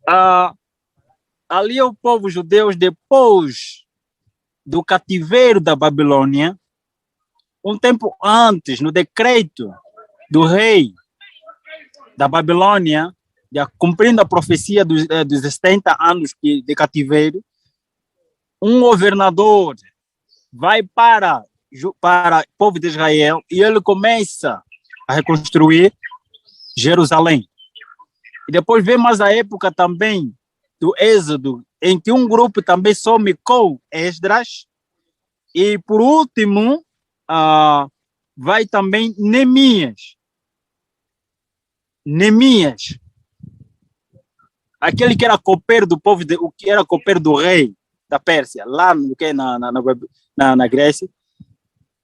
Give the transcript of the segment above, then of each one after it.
Ah, ali o povo judeu, depois do cativeiro da Babilônia, um tempo antes, no decreto do rei da Babilônia, cumprindo a profecia dos 70 anos de cativeiro, um governador vai para o povo de Israel e ele começa a reconstruir Jerusalém. E depois vem mais a época também do Êxodo, em que um grupo também some com Esdras. E por último, vai também Neemias. Neemias, aquele que era copeiro do povo, o que era copeiro do rei da Pérsia, lá no que na Grécia,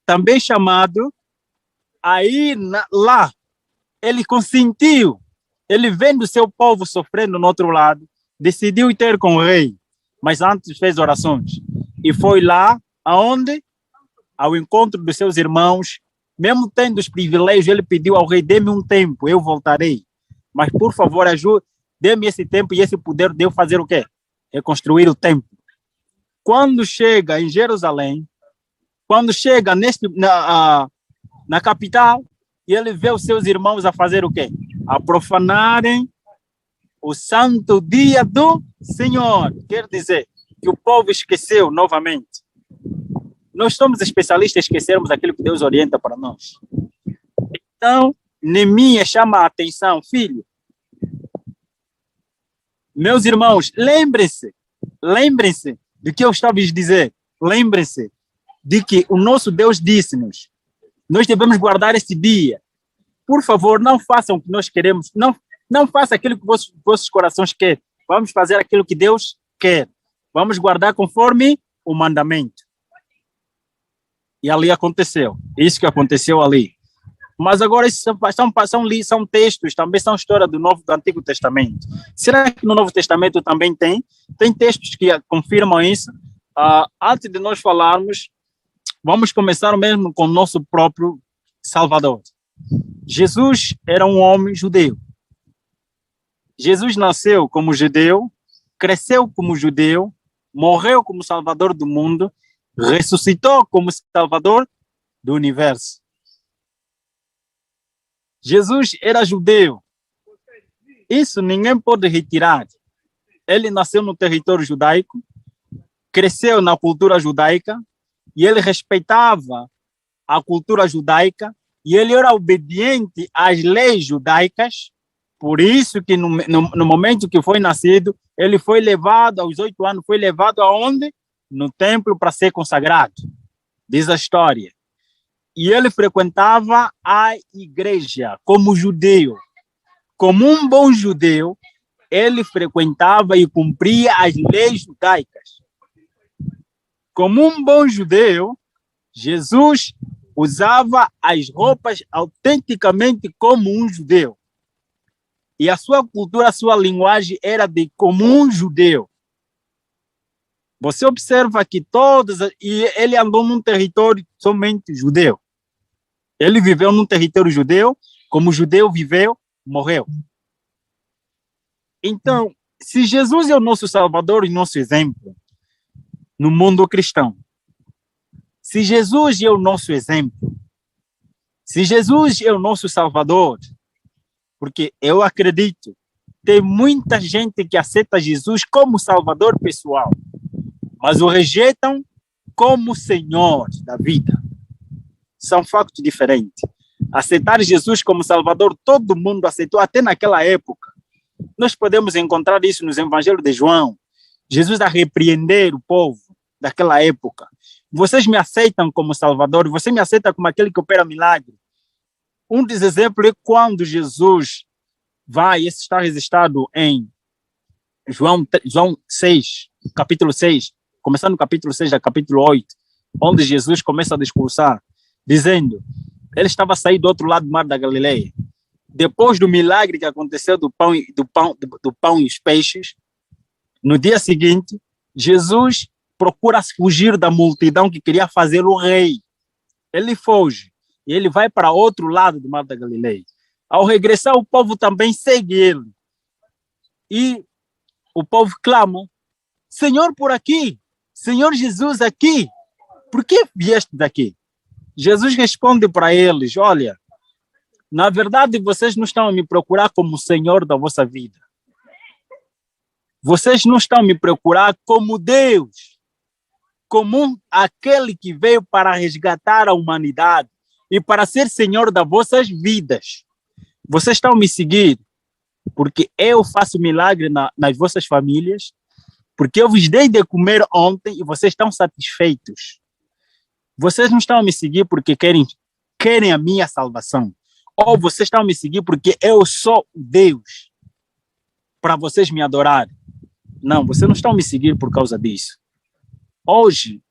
também chamado. Aí lá ele consentiu, ele vendo seu povo sofrendo no outro lado, decidiu ir ter com o rei, mas antes fez orações e foi lá aonde, ao encontro dos seus irmãos, mesmo tendo os privilégios, ele pediu ao rei: dê-me um tempo, eu voltarei, mas por favor ajude, dê-me esse tempo e esse poder de eu fazer o quê? Reconstruir o templo. Quando chega em Jerusalém, quando chega na capital, e ele vê os seus irmãos a fazer o quê? A profanarem o santo dia do Senhor. Quer dizer que o povo esqueceu novamente. Nós somos especialistas em esquecermos aquilo que Deus orienta para nós. Então, Neemias chama a atenção: filho, meus irmãos, lembrem-se do que eu estava a dizer. Lembrem-se de que o nosso Deus disse-nos: nós devemos guardar esse dia. Por favor, não façam o que nós queremos. Não façam aquilo que vossos corações querem. Vamos fazer aquilo que Deus quer. Vamos guardar conforme o mandamento. E ali aconteceu. Isso que aconteceu ali. Mas agora são textos, também são história do Antigo Testamento. Será que no Novo Testamento também tem? Tem textos que confirmam isso? Antes de nós falarmos, vamos começar mesmo com o nosso próprio Salvador. Jesus era um homem judeu. Jesus nasceu como judeu, cresceu como judeu, morreu como Salvador do mundo, ressuscitou como Salvador do universo. Jesus era judeu. Isso ninguém pode retirar. Ele nasceu no território judaico, cresceu na cultura judaica, e ele respeitava a cultura judaica, e ele era obediente às leis judaicas. Por isso que no momento que foi nascido, ele foi levado, aos 8 anos, foi levado aonde? No templo para ser consagrado. Diz a história. E ele frequentava a igreja como judeu. Como um bom judeu, ele frequentava e cumpria as leis judaicas. Como um bom judeu, Jesus usava as roupas autenticamente como um judeu. E a sua cultura, a sua linguagem era de como um judeu. Você observa que e ele andou num território somente judeu. Ele viveu num território judeu, como judeu viveu, morreu. Então, se Jesus é o nosso Salvador e nosso exemplo no mundo cristão, se Jesus é o nosso exemplo, se Jesus é o nosso Salvador, porque eu acredito, tem muita gente que aceita Jesus como Salvador pessoal, mas o rejeitam como Senhor da vida. São factos diferentes. Aceitar Jesus como Salvador, todo mundo aceitou, até naquela época. Nós podemos encontrar isso nos Evangelhos de João. Jesus a repreender o povo daquela época. Vocês me aceitam como Salvador, você me aceita como aquele que opera milagre. Um dos exemplos é quando Jesus vai, esse está registrado em João 6, capítulo 6, começando no capítulo 6, capítulo 8, onde Jesus começa a discursar, dizendo, ele estava a sair do outro lado do mar da Galileia. Depois do milagre que aconteceu do pão e os peixes, no dia seguinte, Jesus procura fugir da multidão que queria fazer o rei. Ele foge e ele vai para outro lado do mar da Galileia. Ao regressar, o povo também segue ele. E o povo clama, Senhor por aqui, Senhor Jesus aqui, por que vieste daqui? Jesus responde para eles, olha, na verdade vocês não estão a me procurar como Senhor da vossa vida. Vocês não estão a me procurar como Deus, como aquele que veio para resgatar a humanidade e para ser Senhor das vossas vidas. Vocês estão a me seguir porque eu faço milagre nas vossas famílias, porque eu vos dei de comer ontem e vocês estão satisfeitos. Vocês não estão a me seguir porque querem a minha salvação. Ou vocês estão a me seguir porque eu sou Deus, para vocês me adorarem. Não, vocês não estão a me seguir por causa disso. Hoje,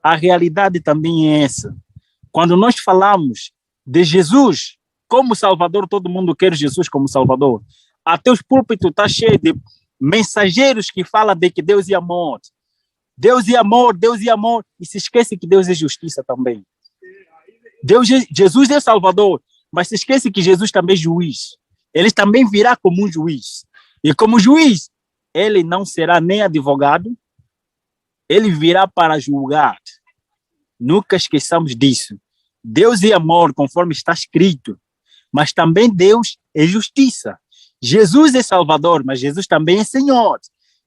a realidade também é essa. Quando nós falamos de Jesus como Salvador, todo mundo quer Jesus como Salvador. Até os púlpitos estão cheios de mensageiros que falam de que Deus é amor. Deus é amor, Deus é amor. E se esquece que Deus é justiça também. Jesus é Salvador, mas se esquece que Jesus também é juiz. Ele também virá como um juiz. E como juiz, ele não será nem advogado, ele virá para julgar. Nunca esqueçamos disso. Deus é amor, conforme está escrito, mas também Deus é justiça. Jesus é Salvador, mas Jesus também é Senhor.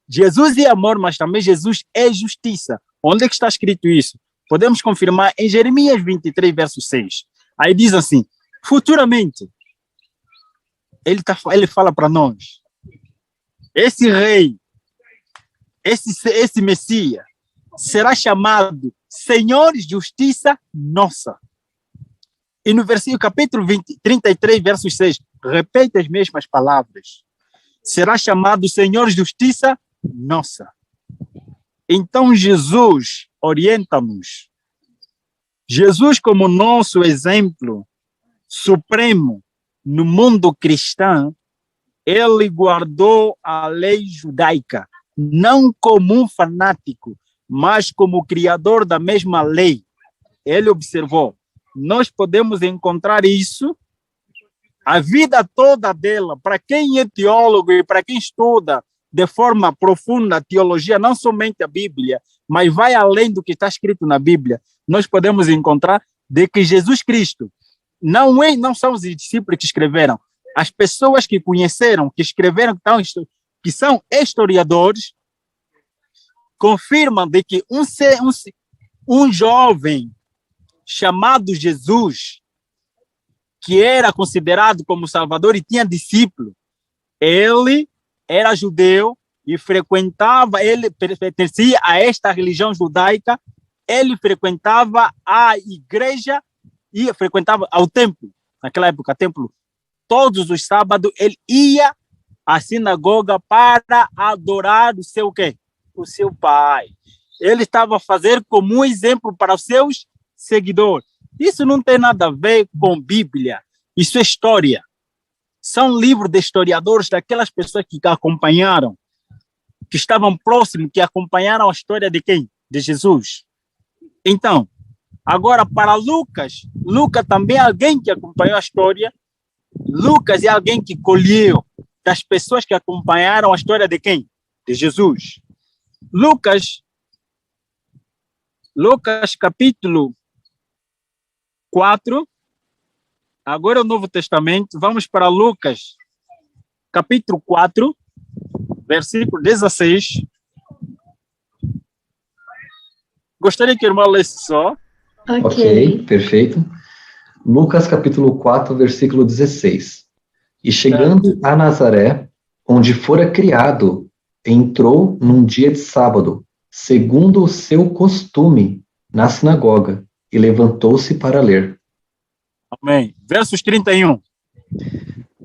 Jesus é amor, mas também Jesus é justiça. Onde é que está escrito isso? Podemos confirmar em Jeremias 23, verso 6. Aí diz assim, futuramente, ele fala para nós, esse rei, esse Messias, será chamado Senhor Justiça Nossa. E no versículo capítulo 33, verso 6, repete as mesmas palavras. Será chamado Senhor Justiça Nossa. Então Jesus orienta-nos. Jesus como nosso exemplo supremo no mundo cristão, ele guardou a lei judaica, não como um fanático, mas como criador da mesma lei. Ele observou. Nós podemos encontrar isso, a vida toda dela, para quem é teólogo e para quem estuda de forma profunda a teologia, não somente a Bíblia, mas vai além do que está escrito na Bíblia, nós podemos encontrar de que Jesus Cristo não são os discípulos que escreveram, as pessoas que conheceram, que escreveram, que são historiadores, confirmam de que um jovem chamado Jesus, que era considerado como Salvador e tinha discípulo, ele era judeu e ele pertencia a esta religião judaica, ele frequentava a igreja e frequentava ao templo, naquela época, templo, todos os sábados ele ia à sinagoga para adorar o seu quê? O seu pai. Ele estava a fazer como um exemplo para os seus seguidores. Isso não tem nada a ver com Bíblia. Isso é história. São livros de historiadores, daquelas pessoas que acompanharam, que estavam próximos, que acompanharam a história de quem? De Jesus. Então, agora para Lucas também é alguém que acompanhou a história. Lucas é alguém que colheu das pessoas que acompanharam a história de quem? De Jesus. Lucas capítulo 4, agora é o Novo Testamento, vamos para Lucas, capítulo 4, versículo 16. Gostaria que o irmão lesse só. Ok, perfeito. Lucas, capítulo 4, versículo 16. E chegando a Nazaré, onde fora criado, entrou num dia de sábado, segundo o seu costume, na sinagoga, e levantou-se para ler. Amém. Versos 31.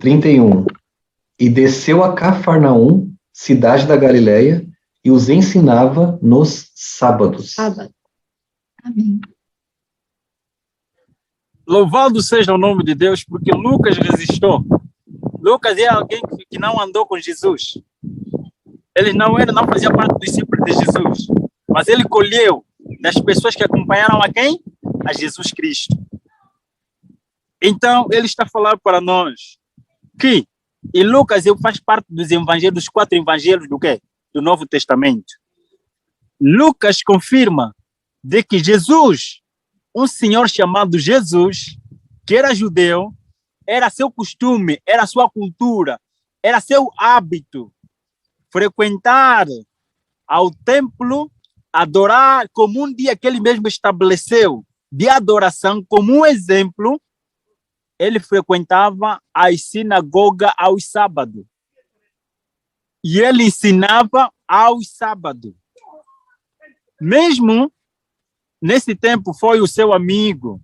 31. E desceu a Cafarnaum, cidade da Galileia, e os ensinava nos sábados. Sábado. Amém. Louvado seja o nome de Deus, porque Lucas resistiu. Lucas é alguém que não andou com Jesus. Ele não fazia parte do discípulo de Jesus, mas ele colheu das pessoas que acompanharam a quem? A Jesus Cristo. Então, ele está falando para nós que, e Lucas faz parte dos 4 evangelhos do quê? do Novo Testamento. Lucas confirma de que Jesus, um senhor chamado Jesus, que era judeu, era seu costume, era sua cultura, era seu hábito frequentar ao templo, adorar como um dia que ele mesmo estabeleceu de adoração, como um exemplo, ele frequentava a sinagoga aos sábados. E ele ensinava aos sábados. Mesmo nesse tempo foi o seu amigo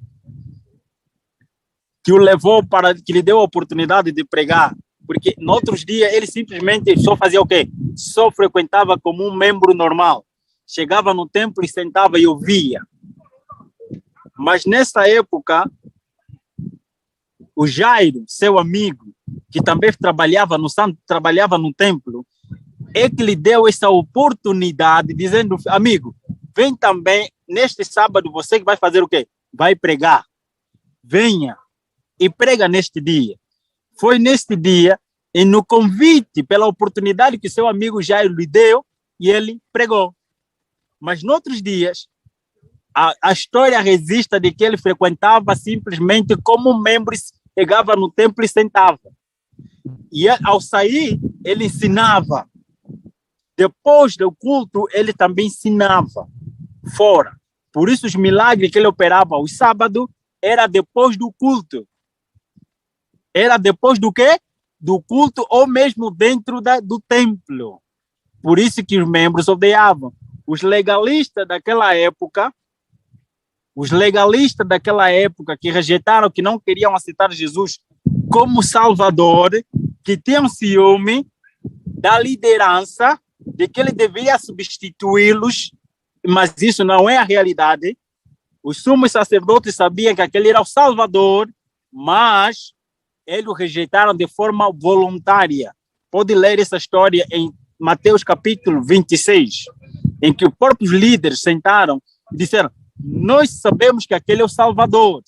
que o levou que lhe deu a oportunidade de pregar, porque nos outros dias ele simplesmente só fazia o quê? Só frequentava como um membro normal. Chegava no templo e sentava e ouvia. Mas nessa época, o Jairo, seu amigo, que também trabalhava no templo, é que lhe deu essa oportunidade, dizendo, amigo, vem também, neste sábado, você que vai fazer o quê? Vai pregar. Venha e prega neste dia. Foi neste dia, e no convite, pela oportunidade que seu amigo Jairo lhe deu, e ele pregou. Mas noutros dias, a história resiste de que ele frequentava simplesmente como membro, chegava no templo e sentava. E ao sair, ele ensinava. Depois do culto, ele também ensinava fora. Por isso, os milagres que ele operava aos sábados era depois do culto. Era depois do quê? Do culto ou mesmo dentro do templo. Por isso que os membros odiavam. Os legalistas daquela época que rejeitaram, que não queriam aceitar Jesus como Salvador, que tinham ciúme da liderança, de que ele deveria substituí-los, mas isso não é a realidade. Os sumos sacerdotes sabiam que aquele era o Salvador, mas eles o rejeitaram de forma voluntária. Pode ler essa história em Mateus capítulo 26, em que os próprios líderes sentaram e disseram, nós sabemos que aquele é o Salvador,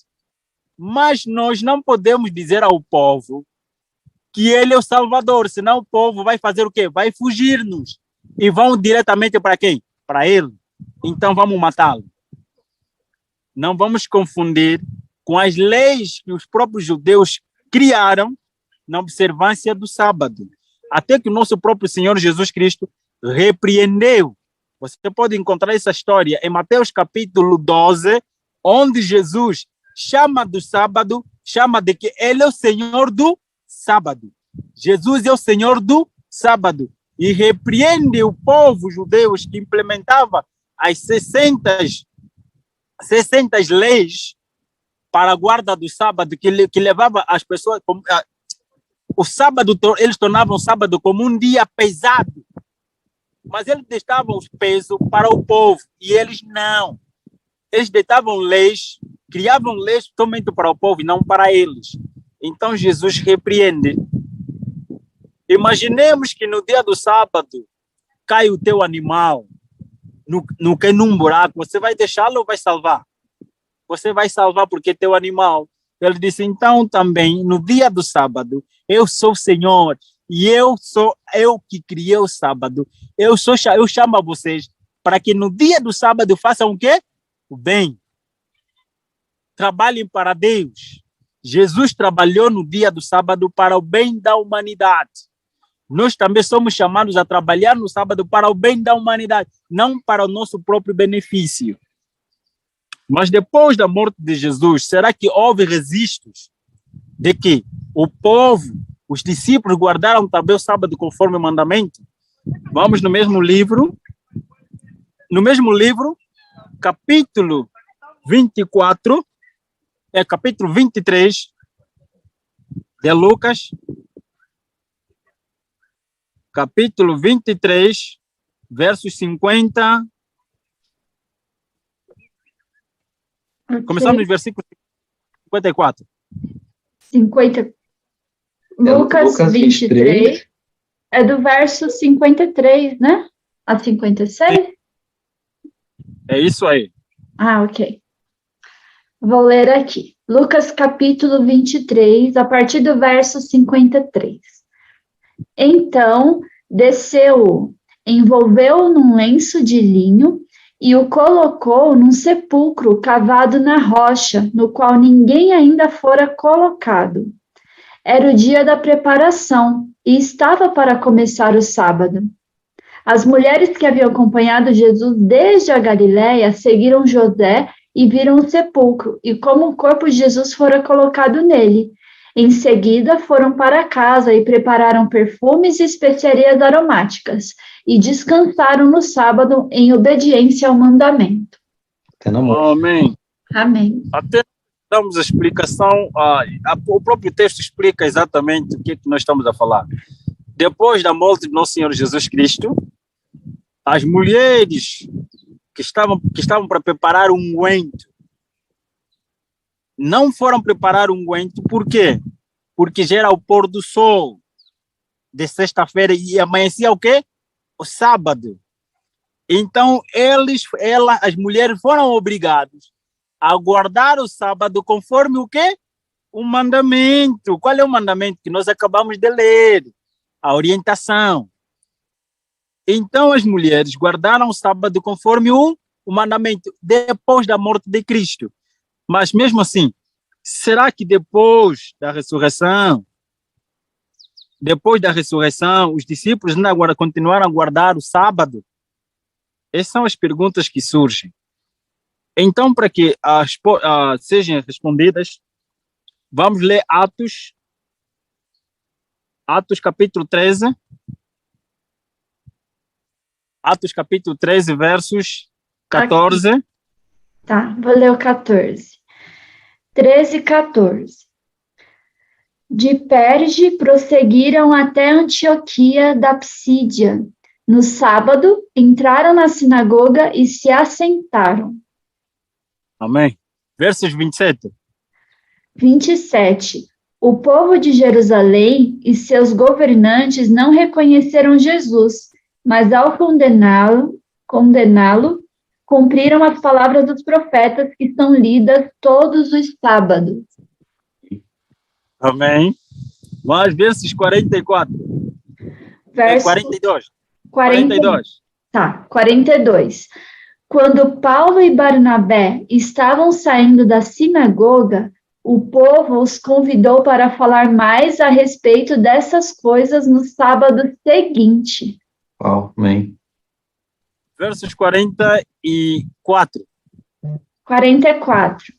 mas nós não podemos dizer ao povo que ele é o Salvador, senão o povo vai fazer o quê? Vai fugir-nos e vão diretamente para quem? Para ele. Então vamos matá-lo. Não vamos confundir com as leis que os próprios judeus criaram na observância do sábado. Até que o nosso próprio Senhor Jesus Cristo repreendeu. Você pode encontrar essa história em Mateus capítulo 12, onde Jesus chama do sábado, chama de que ele é o Senhor do sábado. Jesus é o Senhor do sábado. E repreende o povo judeu que implementava as 60 leis para a guarda do sábado, que levava as pessoas... O sábado, eles tornavam o sábado como um dia pesado. Mas eles deixavam os pesos para o povo, e eles não. Eles deitavam leis, criavam leis somente para o povo e não para eles. Então Jesus repreende. Imaginemos que no dia do sábado cai o teu animal num buraco, você vai deixá-lo ou vai salvar? Você vai salvar porque é teu animal. Ele disse, então também no dia do sábado, eu sou o Senhor, e eu que criei o sábado. Eu chamo a vocês para que no dia do sábado façam o quê? O bem. Trabalhem para Deus. Jesus trabalhou no dia do sábado para o bem da humanidade. Nós também somos chamados a trabalhar no sábado para o bem da humanidade, não para o nosso próprio benefício. Mas depois da morte de Jesus, será que houve registros de que o povo, os discípulos guardaram também o sábado conforme o mandamento? Vamos no mesmo livro, capítulo 24, capítulo 23 de Lucas, capítulo 23, versos 50. Okay. Começamos no versículo 54. 50. Lucas 23 é do verso 53, né? A 56? É isso aí. Ah, ok. Vou ler aqui. Lucas capítulo 23, a partir do verso 53. Então, desceu envolveu-o num lenço de linho e o colocou num sepulcro cavado na rocha, no qual ninguém ainda fora colocado. Era o dia da preparação e estava para começar o sábado. As mulheres que haviam acompanhado Jesus desde a Galiléia seguiram José e viram o sepulcro e como o corpo de Jesus fora colocado nele. Em seguida, foram para casa e prepararam perfumes e especiarias aromáticas e descansaram no sábado em obediência ao mandamento. Até na morte. Amém. Amém. Até damos a explicação, o próprio texto explica exatamente o que é que nós estamos a falar. Depois da morte de nosso Senhor Jesus Cristo, as mulheres que estavam para preparar um unguento não foram preparar um unguento, por quê? Porque já era o pôr do sol de sexta-feira e amanhecia o quê? O sábado. Então, as mulheres foram obrigadas a guardar o sábado conforme o quê? O mandamento. Qual é o mandamento que nós acabamos de ler? A orientação. Então, as mulheres guardaram o sábado conforme o mandamento, depois da morte de Cristo. Mas, mesmo assim, será que depois da ressurreição, os discípulos ainda continuaram a guardar o sábado? Essas são as perguntas que surgem. Então, para que sejam respondidas, vamos ler Atos capítulo 13. Atos capítulo 13, versos 14. Aqui. Tá, vou ler o 14. 13, 14. De Perge prosseguiram até Antioquia da Psídia. No sábado, entraram na sinagoga e se assentaram. Amém. Versos 27. 27. O povo de Jerusalém e seus governantes não reconheceram Jesus, mas ao condená-lo, cumpriram as palavras dos profetas que são lidas todos os sábados. Amém. Mas versos 44. Verso 42. 42. Tá, 42. Quando Paulo e Barnabé estavam saindo da sinagoga, o povo os convidou para falar mais a respeito dessas coisas no sábado seguinte. Uau, amém. Versos 44. 44.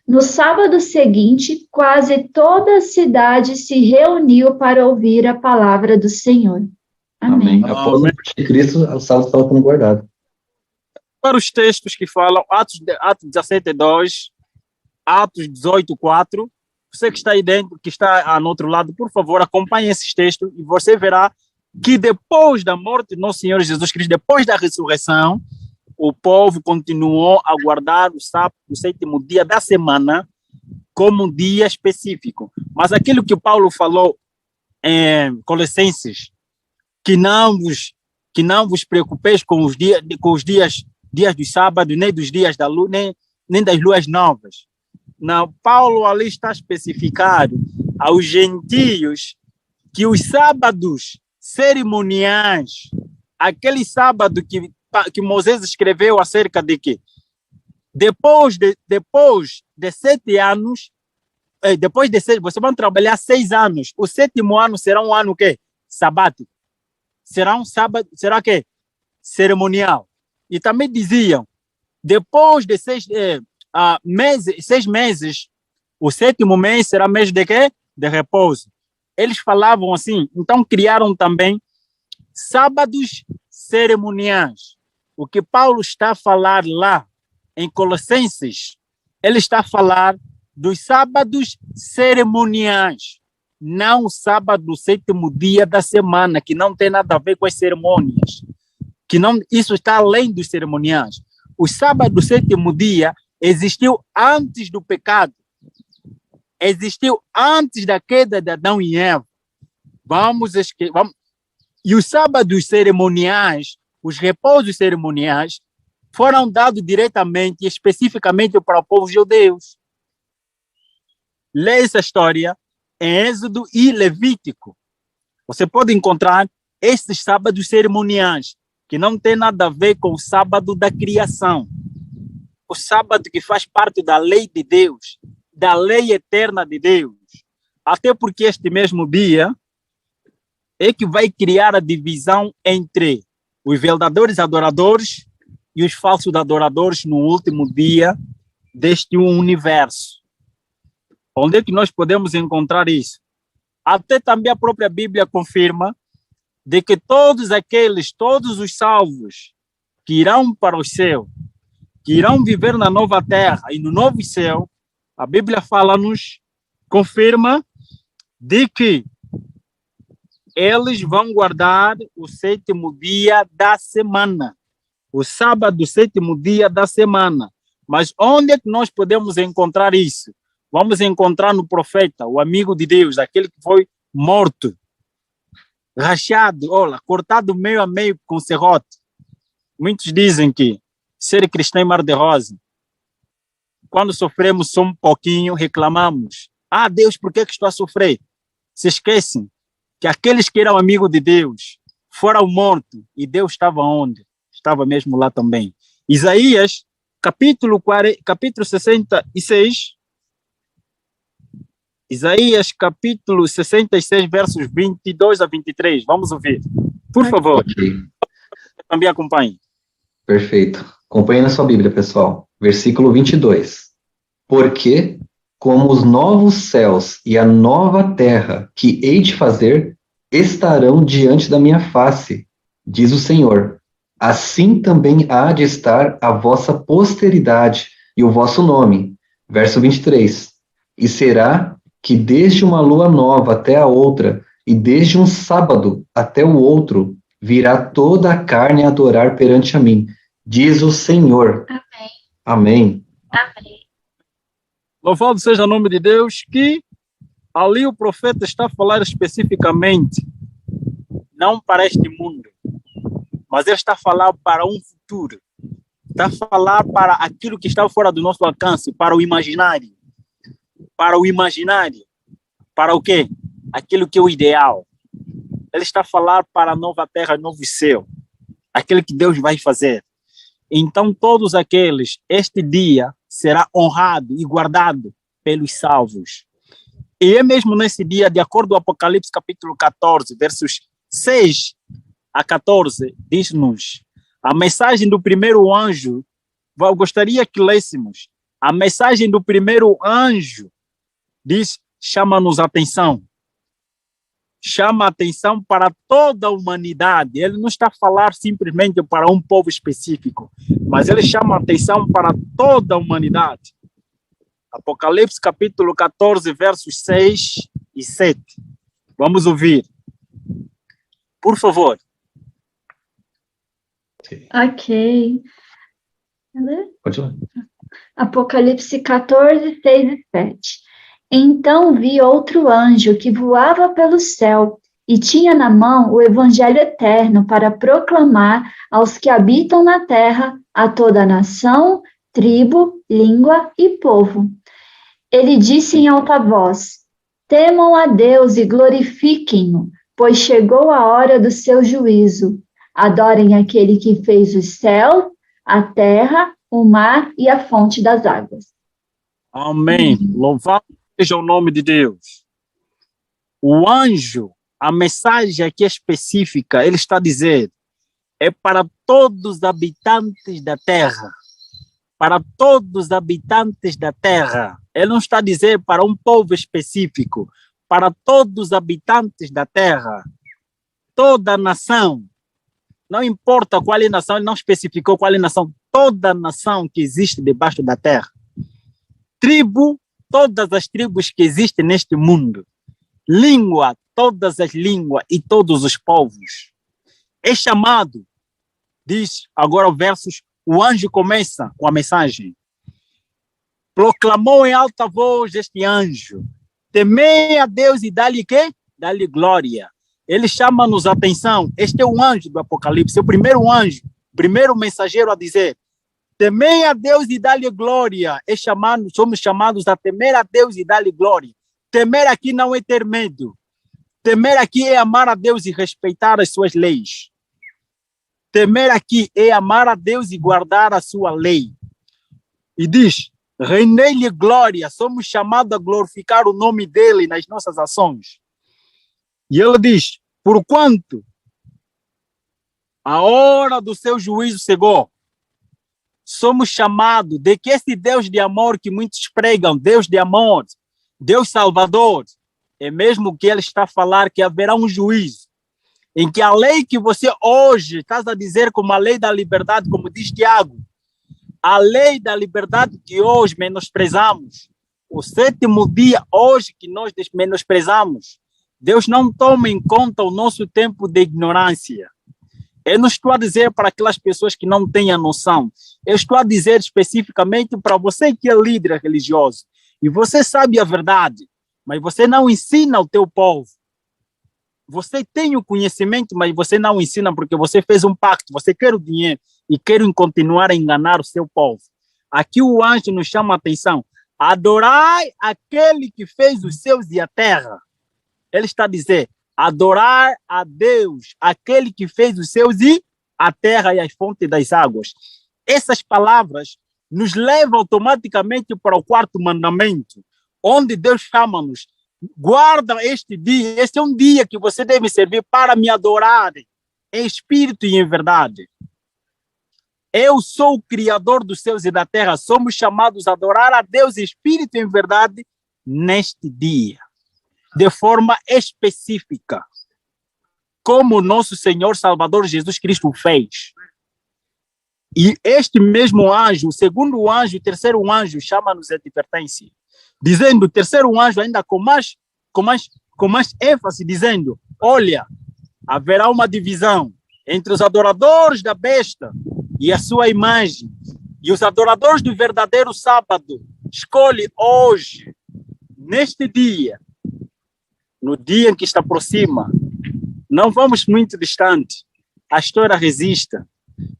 No sábado seguinte, quase toda a cidade se reuniu para ouvir a palavra do Senhor. Amém. Após a morte de Cristo, o sábado estava sendo guardado. Para os textos que falam, Atos 17:2, Atos 18:4, você que está aí dentro, que está no outro lado, por favor, acompanhe esses textos e você verá que depois da morte de nosso Senhor Jesus Cristo, depois da ressurreição, o povo continuou a guardar o sábado, o sétimo dia da semana, como um dia específico. Mas aquilo que Paulo falou em Colossenses, que não vos preocupeis com os dias dos sábados, nem dos dias da lua, nem das luas novas. Não, Paulo ali está especificado aos gentios que os sábados cerimoniais, aquele sábado que Moisés escreveu acerca de que depois de 7 anos, vocês vão trabalhar 6 anos, o 7º ano será um ano que sabático, será um sábado, será que cerimonial. E também diziam, depois de 6 meses, o 7º mês será mês de quê? De repouso. Eles falavam assim, então criaram também sábados cerimoniais. O que Paulo está a falar lá em Colossenses, ele está a falar dos sábados cerimoniais, não o sábado do 7º dia da semana, que não tem nada a ver com as cerimônias. Isso está além dos cerimoniais. O sábado do 7º dia existiu antes do pecado. Existiu antes da queda de Adão e Eva. E os sábados cerimoniais, os repousos cerimoniais, foram dados diretamente e especificamente para o povo judeu. Leia essa história em Êxodo e Levítico. Você pode encontrar esses sábados cerimoniais que não tem nada a ver com o sábado da criação. O sábado que faz parte da lei de Deus, da lei eterna de Deus. Até porque este mesmo dia é que vai criar a divisão entre os verdadeiros adoradores e os falsos adoradores no último dia deste universo. Onde é que nós podemos encontrar isso? Até também a própria Bíblia confirma de que todos os salvos que irão para o céu, que irão viver na nova terra e no novo céu, a Bíblia fala-nos, confirma de que eles vão guardar o 7º dia da semana, o sábado, o 7º dia da semana. Mas onde é que nós podemos encontrar isso? Vamos encontrar no profeta, o amigo de Deus, aquele que foi morto, rachado, olha, cortado meio a meio com serrote. Muitos dizem que ser cristão é mar de rosa. Quando sofremos só um pouquinho, reclamamos. Ah, Deus, por que estou a sofrer? Se esquecem que aqueles que eram amigos de Deus foram mortos e Deus estava onde? Estava mesmo lá também. Isaías, capítulo 66, Isaías, capítulo 66, versos 22 a 23. Vamos ouvir. Por favor. Ok. Também acompanhe. Perfeito. Acompanhe na sua Bíblia, pessoal. Versículo 22. Porque, como os novos céus e a nova terra que hei de fazer estarão diante da minha face, diz o Senhor, assim também há de estar a vossa posteridade e o vosso nome. Verso 23. E será que desde uma lua nova até a outra, e desde um sábado até o outro, virá toda a carne a adorar perante a mim, diz o Senhor. Amém. Amém. Amém. Louvado seja o nome de Deus, que ali o profeta está a falar especificamente, não para este mundo, mas ele está a falar para um futuro. Está a falar para aquilo que está fora do nosso alcance, para o imaginário. Para o imaginário. Para o quê? Aquilo que é o ideal. Ele está a falar para a nova terra, novo céu. Aquilo que Deus vai fazer. Então, todos aqueles, este dia será honrado e guardado pelos salvos. E é mesmo nesse dia, de acordo com o Apocalipse capítulo 14, versos 6 a 14, diz-nos a mensagem do primeiro anjo. Eu gostaria que lêssemos. A mensagem do primeiro anjo diz, chama-nos a atenção. Chama a atenção para toda a humanidade. Ele não está a falar simplesmente para um povo específico, mas ele chama a atenção para toda a humanidade. Apocalipse capítulo 14, versos 6 e 7. Vamos ouvir. Por favor. Ok. Pode ir lá. Apocalipse 14, 6 e 7. Então vi outro anjo que voava pelo céu e tinha na mão o evangelho eterno para proclamar aos que habitam na terra, a toda nação, tribo, língua e povo. Ele disse em alta voz: temam a Deus e glorifiquem-no, pois chegou a hora do seu juízo. Adorem aquele que fez o céu, a terra, o mar e a fonte das águas. Amém. Louvado seja o nome de Deus. O anjo, a mensagem aqui específica, ele está a dizer, é para todos os habitantes da terra. Para todos os habitantes da terra. Ele não está a dizer para um povo específico. Para todos os habitantes da terra. Toda a nação. Não importa qual é a nação, ele não especificou qual é a nação. Toda a nação que existe debaixo da terra. Tribo, todas as tribos que existem neste mundo. Língua, todas as línguas e todos os povos. É chamado, diz agora o versos, o anjo começa com a mensagem. Proclamou em alta voz este anjo. Temei a Deus e dá-lhe quê? Dá-lhe glória. Ele chama-nos a atenção. Este é o anjo do Apocalipse, o primeiro anjo, primeiro mensageiro a dizer, temei a Deus e dá-lhe glória. Somos chamados a temer a Deus e dar-lhe glória. Temer aqui não é ter medo. Temer aqui é amar a Deus e respeitar as suas leis. Temer aqui é amar a Deus e guardar a sua lei. E diz, rendei-lhe glória, somos chamados a glorificar o nome dele nas nossas ações. E ele diz, porquanto a hora do seu juízo chegou, somos chamados de que esse Deus de amor que muitos pregam, Deus de amor, Deus Salvador, é mesmo que ele está a falar que haverá um juízo, em que a lei que você hoje está a dizer como a lei da liberdade, como diz Tiago, a lei da liberdade que hoje menosprezamos, o sétimo dia hoje que nós menosprezamos, Deus não toma em conta o nosso tempo de ignorância. Eu não estou a dizer para aquelas pessoas que não têm a noção. Eu estou a dizer especificamente para você que é líder religioso. E você sabe a verdade, mas você não ensina ao teu povo. Você tem o conhecimento, mas você não ensina porque você fez um pacto. Você quer o dinheiro e quer continuar a enganar o seu povo. Aqui o anjo nos chama a atenção. Adorai aquele que fez os céus e a terra. Ele está a dizer, adorar a Deus, aquele que fez os céus e a terra e as fontes das águas. Essas palavras nos levam automaticamente para o quarto mandamento, onde Deus chama-nos, guarda este dia, este é um dia que você deve servir para me adorar em espírito e em verdade. Eu sou o Criador dos céus e da terra, somos chamados a adorar a Deus em espírito e em verdade neste dia, de forma específica, como nosso Senhor Salvador Jesus Cristo fez. E este mesmo anjo, o segundo anjo, o terceiro anjo, chama-nos a advertência, dizendo, o terceiro anjo ainda com mais ênfase, dizendo, olha, haverá uma divisão entre os adoradores da besta e a sua imagem, e os adoradores do verdadeiro sábado. Escolhe hoje, neste dia, no dia em que está aproxima, não vamos muito distante, a história resiste,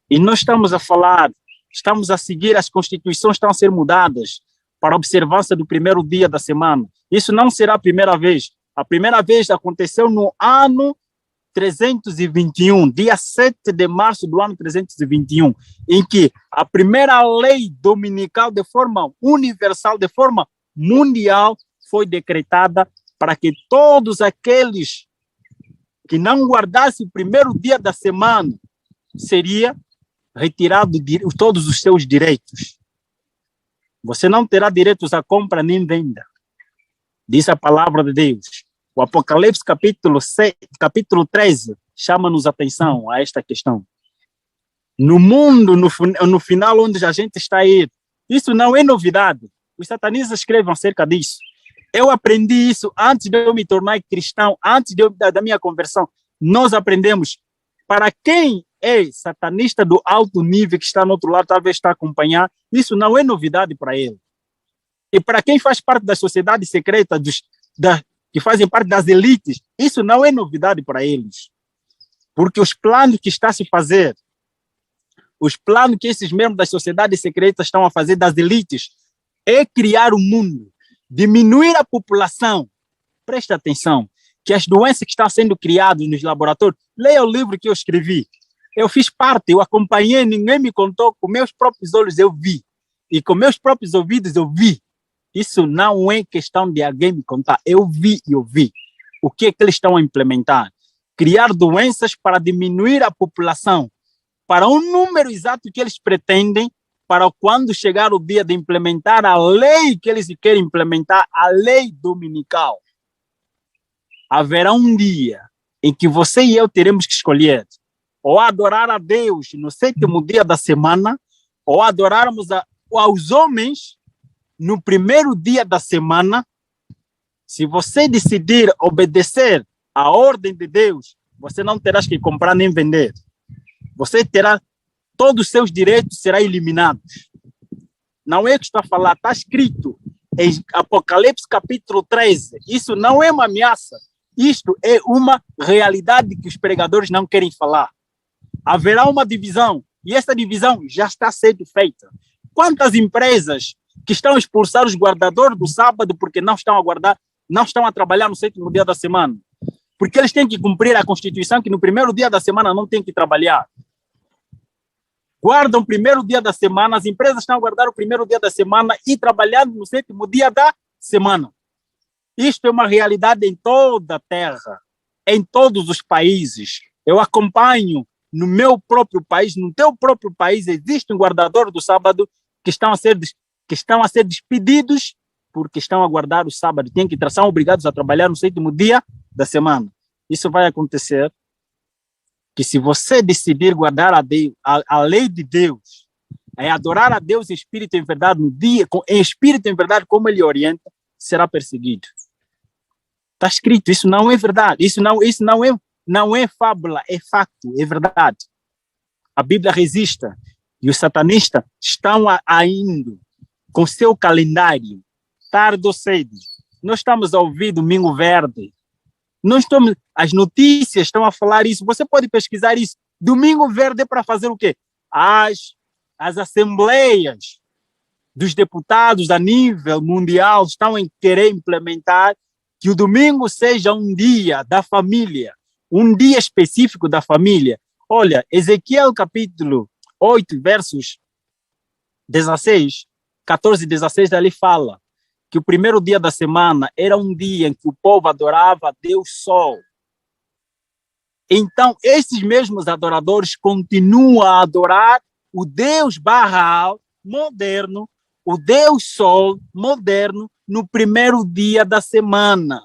e nós estamos a falar, estamos a seguir, as constituições estão a ser mudadas para a observância do primeiro dia da semana. Isso não será a primeira vez aconteceu no ano 321, dia 7 de março do ano 321, em que a primeira lei dominical de forma universal, de forma mundial, foi decretada para que todos aqueles que não guardassem o primeiro dia da semana seria retirado todos os seus direitos. Você não terá direitos à compra nem venda. Diz a palavra de Deus. O Apocalipse capítulo 13 chama-nos atenção a esta questão. No mundo, no final onde a gente está aí, isso não é novidade. Os satanistas escrevem acerca disso. Eu aprendi isso antes de eu me tornar cristão, antes da minha conversão. Nós aprendemos. Para quem é satanista do alto nível, que está no outro lado, talvez está a acompanhar, isso não é novidade para ele. E para quem faz parte da sociedade secreta, que fazem parte das elites, isso não é novidade para eles. Porque os planos que está a se fazer, os planos que esses membros das sociedades secretas estão a fazer das elites, é criar um mundo, diminuir a população. Presta atenção, que as doenças que estão sendo criadas nos laboratórios, leia o livro que eu escrevi. Eu fiz parte, eu acompanhei, ninguém me contou, com meus próprios olhos eu vi. E com meus próprios ouvidos eu vi. Isso não é questão de alguém me contar. Eu vi. O que é que eles estão a implementar? Criar doenças para diminuir a população, para um número exato que eles pretendem, para quando chegar o dia de implementar a lei que eles querem implementar, a lei dominical. Haverá um dia em que você e eu teremos que escolher ou adorar a Deus no sétimo dia da semana, ou adorarmos aos homens no primeiro dia da semana. Se você decidir obedecer à ordem de Deus, você não terá que comprar nem vender. Você terá, todos os seus direitos serão eliminados. Não é o que estou a falar, está escrito em Apocalipse capítulo 13. Isso não é uma ameaça. Isto é uma realidade que os pregadores não querem falar. Haverá uma divisão, e essa divisão já está sendo feita. Quantas empresas que estão a expulsar os guardadores do sábado porque não estão a guardar, não estão a trabalhar no sétimo dia da semana? Porque eles têm que cumprir a Constituição que no primeiro dia da semana não tem que trabalhar. guardam o primeiro dia da semana, as empresas estão a guardar o primeiro dia da semana e trabalhando no sétimo dia da semana. Isto é uma realidade em toda a terra, em todos os países. Eu acompanho no meu próprio país, no teu próprio país, existe um guardador do sábado que estão a ser despedidos porque estão a guardar o sábado. São obrigados a trabalhar no sétimo dia da semana. Isso vai acontecer que se você decidir guardar a lei de Deus, é adorar a Deus em espírito e em verdade no dia, em espírito e em verdade como Ele orienta, será perseguido. Está escrito, isso não é verdade, isso não é fábula, é facto, é verdade. A Bíblia resiste e os satanistas estão indo com seu calendário, tarde ou cedo. Nós estamos a ouvir Domingo Verde. As notícias estão a falar isso. Você pode pesquisar isso. Domingo Verde é para fazer o quê? As assembleias dos deputados a nível mundial estão a querer implementar que o domingo seja um dia da família, um dia específico da família. Olha, Ezequiel capítulo 8, versos 14 e 16, ali fala que o primeiro dia da semana era um dia em que o povo adorava a Deus Sol. Então, esses mesmos adoradores continuam a adorar o Deus Baal moderno, o Deus Sol moderno, no primeiro dia da semana.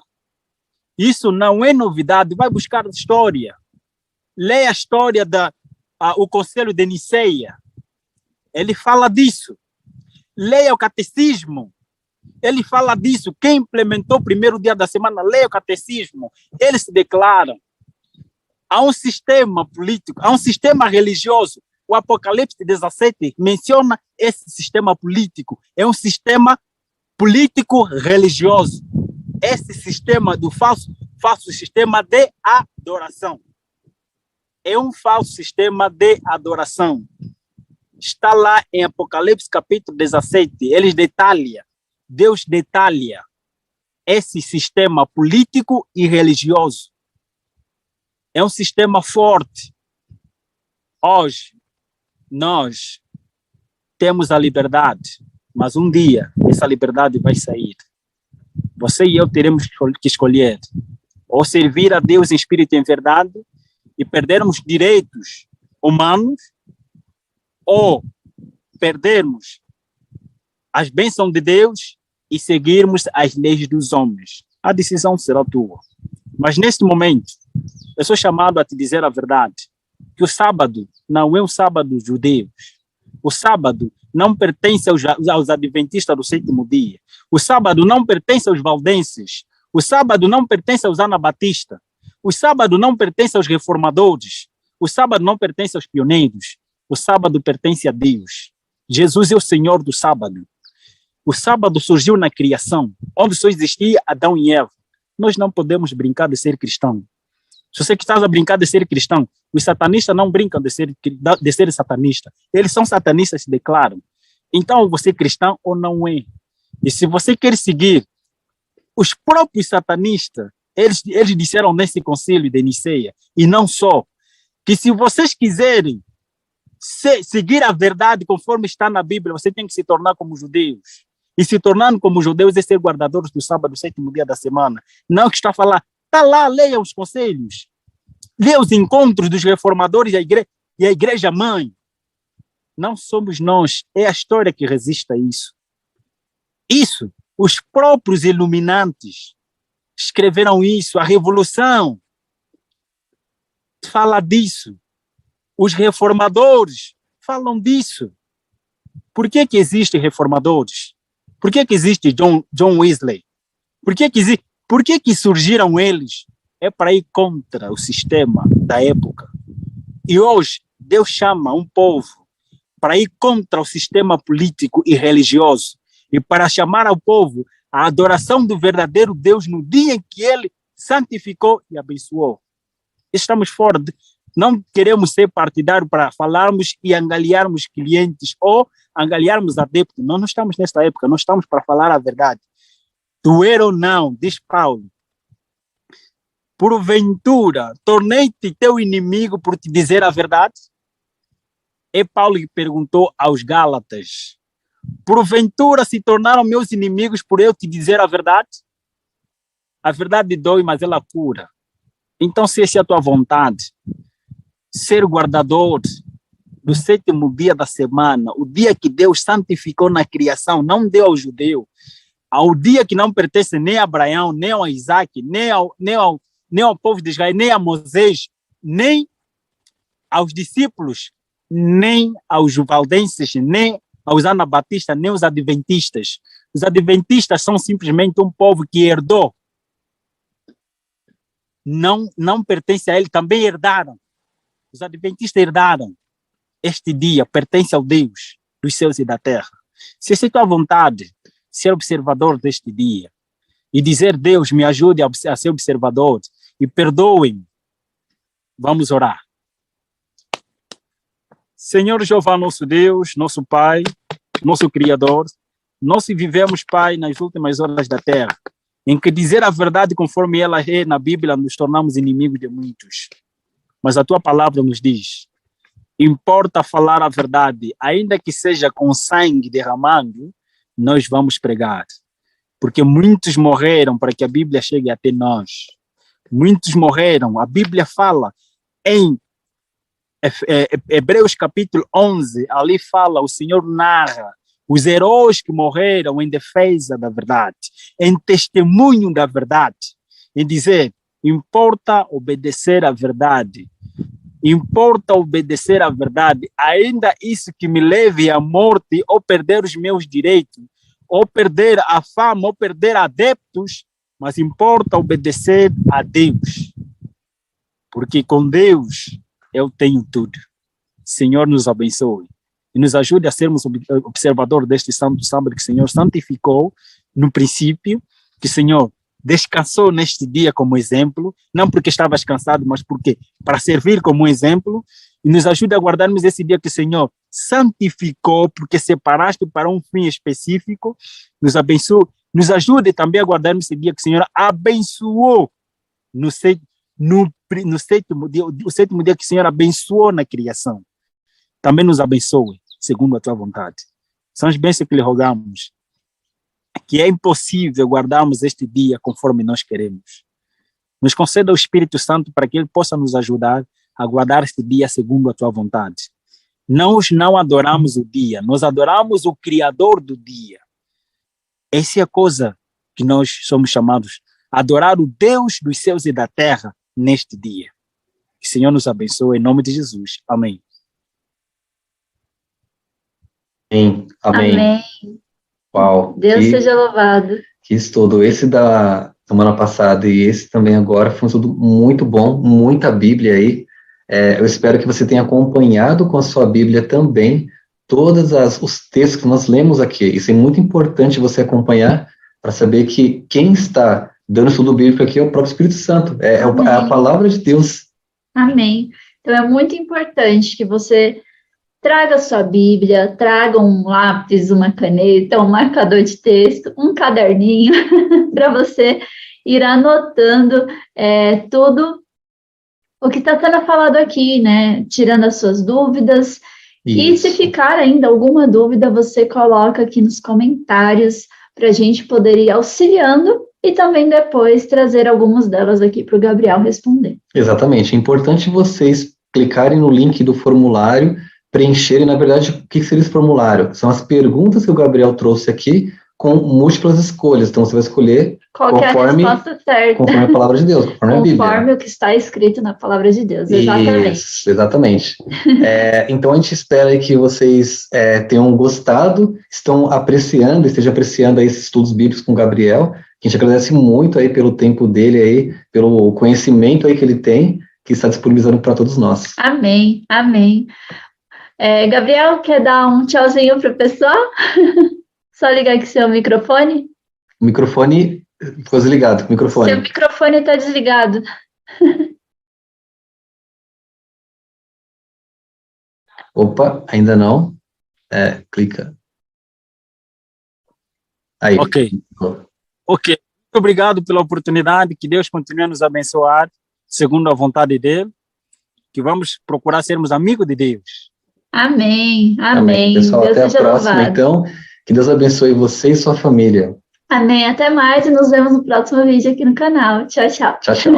Isso não é novidade, vai buscar a história. Leia a história o Conselho de Niceia. Ele fala disso. Leia o Catecismo. Ele fala disso. Quem implementou o primeiro dia da semana, leia o Catecismo. Eles se declaram. Há um sistema político, há um sistema religioso. O Apocalipse 17 menciona esse sistema político. É um sistema político religioso. Esse sistema do falso sistema de adoração. É um falso sistema de adoração. Está lá em Apocalipse capítulo 17. Eles detalham, Deus detalha esse sistema político e religioso. É um sistema forte. Hoje, nós temos a liberdade, mas um dia essa liberdade vai sair. Você e eu teremos que escolher ou servir a Deus em espírito e em verdade e perdermos direitos humanos ou perdermos as bênçãos de Deus e seguirmos as leis dos homens. A decisão será tua. Mas neste momento, eu sou chamado a te dizer a verdade, que o sábado não é um sábado dos judeus. O sábado não pertence aos adventistas do sétimo dia. O sábado não pertence aos valdenses. O sábado não pertence aos anabatistas. O sábado não pertence aos reformadores. O sábado não pertence aos pioneiros. O sábado pertence a Deus. Jesus é o Senhor do sábado. O sábado surgiu na criação, onde só existia Adão e Eva. Nós não podemos brincar de ser cristão. Se você está a brincar de ser cristão, os satanistas não brincam de ser satanista. Eles são satanistas, se declaram. Então, você é cristão ou não é? E se você quer seguir os próprios satanistas, eles disseram nesse concílio de Niceia, e não só, que se vocês quiserem seguir a verdade conforme está na Bíblia, você tem que se tornar como judeus. E se tornando como judeus é ser guardadores do sábado, sétimo dia da semana. Não que está a falar, está lá, leia os conselhos, leia os encontros dos reformadores e a igreja mãe. Não somos nós, é a história que resiste a isso. Isso, os próprios iluminantes escreveram isso, a revolução fala disso, os reformadores falam disso. Por que existem reformadores? Por que existe John Wesley? Por que surgiram eles? É para ir contra o sistema da época. E hoje, Deus chama um povo para ir contra o sistema político e religioso e para chamar ao povo a adoração do verdadeiro Deus no dia em que Ele santificou e abençoou. Estamos fora não queremos ser partidários para falarmos e angariarmos clientes ou angariarmos adeptos. Nós não estamos nesta época, nós estamos para falar a verdade. Doer ou não, diz Paulo, porventura, tornei-te teu inimigo por te dizer a verdade? É Paulo que perguntou aos Gálatas: porventura se tornaram meus inimigos por eu te dizer a verdade? A verdade dói, mas ela cura. Então, se essa é a tua vontade, ser guardador do 7º dia da semana, o dia que Deus santificou na criação, não deu ao judeu, ao dia que não pertence nem a Abraão, nem a Isaac, nem ao povo de Israel, nem a Moisés, nem aos discípulos, nem aos valdenses, nem aos anabatistas, nem aos adventistas. Os adventistas são simplesmente um povo que herdou. Não pertence a ele, também herdaram. Os adventistas herdaram. Este dia pertence ao Deus dos céus e da terra. Se é tua vontade ser observador deste dia e dizer: Deus, me ajude a ser observador e perdoe-me, vamos orar. Senhor Jeová, nosso Deus, nosso Pai, nosso Criador, nós vivemos, Pai, nas últimas horas da terra, em que dizer a verdade conforme ela é na Bíblia nos tornamos inimigos de muitos. Mas a tua palavra nos diz: importa falar a verdade, ainda que seja com sangue derramando, nós vamos pregar. Porque muitos morreram para que a Bíblia chegue até nós. Muitos morreram. A Bíblia fala em Hebreus capítulo 11, ali fala, o Senhor narra os heróis que morreram em defesa da verdade, em testemunho da verdade, em dizer: importa obedecer à verdade. Importa obedecer à verdade, ainda isso que me leve à morte, ou perder os meus direitos, ou perder a fama, ou perder adeptos, mas importa obedecer a Deus, porque com Deus eu tenho tudo. Senhor, nos abençoe e nos ajude a sermos observadores deste santo sábado que o Senhor santificou no princípio, que o Senhor descansou neste dia como exemplo, não porque estavas cansado, mas porque para servir como um exemplo, e nos ajude a guardarmos esse dia que o Senhor santificou, porque separaste para um fim específico. Nos abençoe, nos ajude também a guardarmos esse dia que o Senhor abençoou no sétimo dia, o 7º dia que o Senhor abençoou na criação. Também nos abençoe, segundo a tua vontade. São as bênçãos que lhe rogamos, que é impossível guardarmos este dia conforme nós queremos. Nos conceda o Espírito Santo para que ele possa nos ajudar a guardar este dia segundo a tua vontade. Nós não adoramos o dia, nós adoramos o Criador do dia. Essa é a coisa que nós somos chamados a adorar, o Deus dos céus e da terra neste dia. Que o Senhor nos abençoe em nome de Jesus. Amém. Amém. Amém. Amém. Uau. Deus seja louvado. Que estudo. Esse da semana passada e esse também agora foi um estudo muito bom, muita Bíblia aí. Eu espero que você tenha acompanhado com a sua Bíblia também todos os textos que nós lemos aqui. Isso é muito importante você acompanhar para saber que quem está dando estudo bíblico aqui é o próprio Espírito Santo. É a palavra de Deus. Amém. Então é muito importante que você traga sua Bíblia, traga um lápis, uma caneta, um marcador de texto, um caderninho, para você ir anotando tudo o que está sendo falado aqui, né? Tirando as suas dúvidas. Isso. E se ficar ainda alguma dúvida, você coloca aqui nos comentários para a gente poder ir auxiliando e também depois trazer algumas delas aqui para o Gabriel responder. Exatamente. É importante vocês clicarem no link do formulário, preencherem, na verdade, o que seria esse formulário? São as perguntas que o Gabriel trouxe aqui com múltiplas escolhas. Então, você vai escolher conforme a resposta certa. Conforme a palavra de Deus, conforme a Bíblia. Conforme o que está escrito na palavra de Deus, exatamente. Isso, exatamente. Então, a gente espera aí que vocês tenham gostado, estejam apreciando aí esses estudos bíblicos com o Gabriel, que a gente agradece muito aí pelo tempo dele aí, pelo conhecimento aí que ele tem, que está disponibilizando para todos nós. Amém, amém. Gabriel, quer dar um tchauzinho para o pessoal? Só ligar aqui seu microfone. O microfone ficou desligado. Seu microfone está desligado. Opa, ainda não. Clica. Aí. Ok. Muito obrigado pela oportunidade. Que Deus continue a nos abençoar, segundo a vontade dele. Que vamos procurar sermos amigos de Deus. Amém, Amém. amém. Pessoal, Deus até a seja próxima, louvado. então. Que Deus abençoe você e sua família. Amém. Até mais e nos vemos no próximo vídeo aqui no canal. Tchau, tchau. Tchau, tchau.